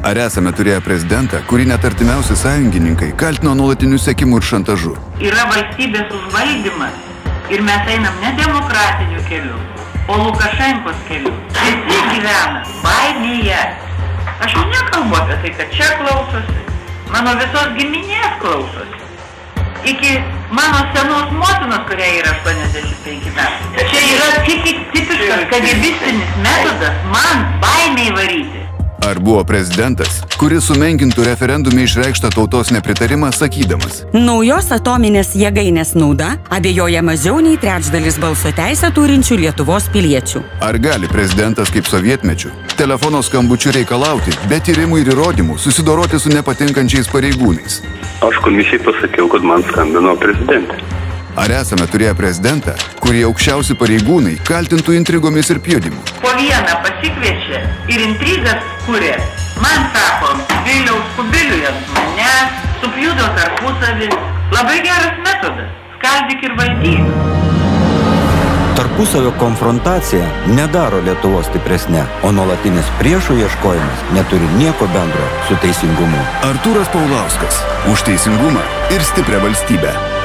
Ar esame turėję prezidentą, kurį net artimiausi sąjungininkai kaltino nuolatiniu sekimu ir šantažu? Yra valstybės užvaldymas ir mes einam ne demokratiniu keliu, o Lukašenkos keliu. Visi gyvena baimėje. Aš jau nekalbu apie tai, kad čia klausosi, mano visos giminės klausosi. Iki mano senos motinos, kuriai yra 85 metų. Čia yra tipiškas kagebistinis metodas man baimiai varyti. Ar buvo prezidentas, kuris sumenkintų referendume išreikštą tautos nepritarimą, sakydamas: naujos atominės jėgainės nauda abejoja mažiau nei trečdalis balso teisę turinčių Lietuvos piliečių? Ar gali prezidentas kaip sovietmečiu telefono skambučių reikalauti, be tyrimų ir įrodymų susidoroti su nepatinkančiais pareigūnais? Aš komisijai pasakiau, kad man skambino prezidentė. Ar esame turėję prezidentą, kurį aukščiausi pareigūnai kaltintų intrigomis ir pjudymu? Po vieną pasikviečia ir intrigas kuria. Man sako, Viliaus Kubiliui ant manęs, supjudo tarpusavį. Labai geras metodas. Skaldyk ir valdyk. Tarpusavio konfrontacija nedaro Lietuvos stipresnė, o nuolatinis priešų ieškojimas neturi nieko bendro su teisingumu. Artūras Paulauskas. Už teisingumą ir stiprią valstybę.